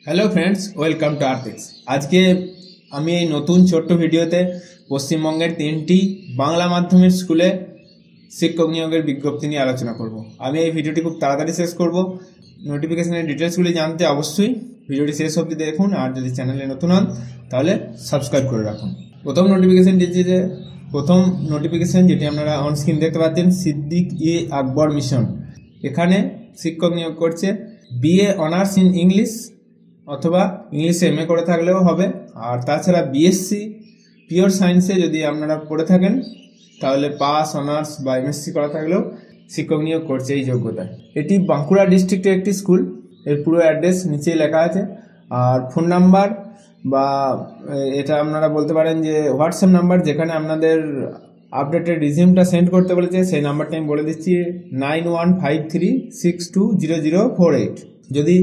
Hello friends, welcome to Arthiks. আজকে আমি এই নতুন ছোট্ট ভিডিওতে পশ্চিমবঙ্গের 3টি বাংলা মাধ্যমের স্কুলে শিক্ষক নিয়োগের বিজ্ঞপ্তি নিয়ে আলোচনা করব। আমি এই ভিডিওটি খুব তাড়াতাড়ি শেষ করব। নোটিফিকেশনের ডিটেলসগুলি জানতে অবশ্যই ভিডিওটি শেষ অবধি দেখুন, আর যদি চ্যানেলে নতুন হন তাহলে সাবস্ক্রাইব করে রাখুন। প্রথম নোটিফিকেশন যেটি আপনারা অন স্ক্রিন দেখতে পাচ্ছেন, সিদ্দিক-ই-আকবর মিশন। এখানে শিক্ষক নিয়োগ করছে বিএ অনার্স ইন ইংলিশ অথবা ইংলিশে এমএ করে থাকলেও হবে। আর তাছাড়া বিএসসি পিওর সায়েন্সে যদি আপনারা পড়ে থাকেন তাহলে পাস, অনার্স বা এমএসসি করা থাকলেও শিক্ষক নিয়োগ করছে এই যোগ্যতায়। এটি বাঁকুড়া ডিস্ট্রিক্টের একটি স্কুল। এর পুরো অ্যাড্রেস নিচেই লেখা আছে। আর ফোন নাম্বার বা এটা আপনারা বলতে পারেন যে হোয়াটসঅ্যাপ নাম্বার, যেখানে আপনাদের আপডেটেড রিজিউমটা সেন্ড করতে বলেছে, সেই নাম্বারটা আমি বলে দিচ্ছি 9153620048। যদি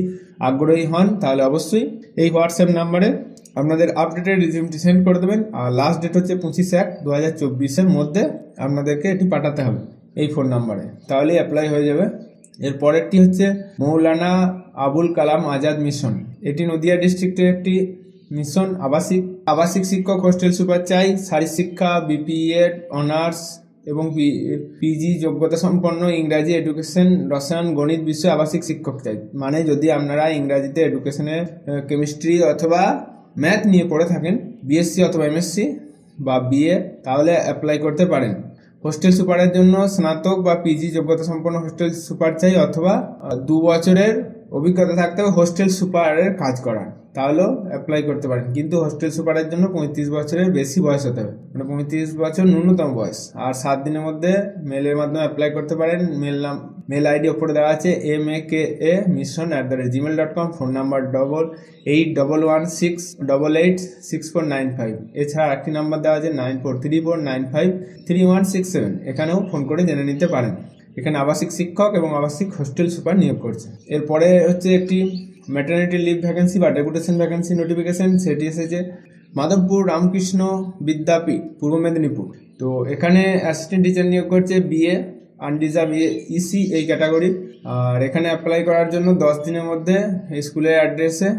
আগ্রহী হন তাহলে অবশ্যই এই হোয়াটসঅ্যাপ নাম্বারে আপনাদের আপডেটেড রিজিউমটি সেন্ড করে দেবেন। আর লাস্ট ডেট হচ্ছে 25/1/2024 মধ্যে আপনাদেরকে এটি পাঠাতে হবে এই ফোন নাম্বারে, তাহলেই অ্যাপ্লাই হয়ে যাবে। এর পরেরটি হচ্ছে মৌলানা আবুল কালাম আজাদ মিশন। এটি নদিয়া ডিস্ট্রিক্টের একটি মিশন। আবাসিক শিক্ষক, হোস্টেল সুপার চাই, শারীরশিক্ষা, বিপিএড, অনার্স এবং পিজি যোগ্যতা সম্পন্ন ইংরাজি এডুকেশন, রসায়ন, গণিত বিষয়ে আবাসিক শিক্ষক চাই। মানে যদি আপনারা ইংরাজিতে এডুকেশনে কেমিস্ট্রি অথবা ম্যাথ নিয়ে পড়ে থাকেন, বিএসসি অথবা এমএসসি বা বিএ, তাহলে অ্যাপ্লাই করতে পারেন। হোস্টেল সুপারের জন্য স্নাতক বা পিজি যোগ্যতা সম্পন্ন হোস্টেল সুপার চাই, অথবা 2 বছরের অভিজ্ঞতা থাকতে হবে হোস্টেল সুপারের কাজ করার, তাহলেও অ্যাপ্লাই করতে পারেন। কিন্তু হোস্টেল সুপারের জন্য 35 বছরের বেশি বয়স হতে হবে, মানে 35 বছর ন্যূনতম বয়স। আর 7 দিনের মধ্যে মেলের মাধ্যমে অ্যাপ্লাই করতে পারেন। মেল আইডি ওপরে দেওয়া আছে maka@mission@gmail.com। Phone number 881168869495। এছাড়া একটি নাম্বার দেওয়া আছে 9434953167। এখানেও ফোন করে জেনে নিতে পারেন। এখানে আবাসিক শিক্ষক এবং আবাসিক হোস্টেল সুপার নিয়োগ করছে। এরপরে হচ্ছে একটি ম্যাটারনিটি লিভ ভ্যাকেন্সি বা ডেপুটেশন ভ্যাকেন্সি নোটিফিকেশন। সেটি এসেছে মাধবপুর রামকৃষ্ণ বিদ্যাপীঠ, পূর্ব মেদিনীপুর। তো এখানে অ্যাসিস্ট্যান্ট টিচার নিয়োগ করছে বিএ আনরিজার্ভ ইসি এই ক্যাটাগরি। আর এখানে অ্যাপ্লাই করার জন্য 10 দিনের মধ্যে এই স্কুলের অ্যাড্রেসে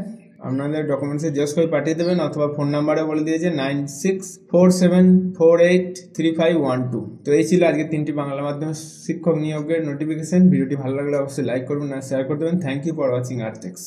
আপনাদের ডকুমেন্টসে জেরক্স করে পাঠিয়ে দেবেন, অথবা ফোন নাম্বারে বলে দিয়েছে 9647483512। তো এই ছিল আজকে 3টি বাংলা মাধ্যমের শিক্ষক নিয়োগের নোটিফিকেশন। ভিডিওটি ভালো লাগলে অবশ্যই লাইক করবেন আর শেয়ার করে দেবেন। Thank you for watching আর্থিক্স।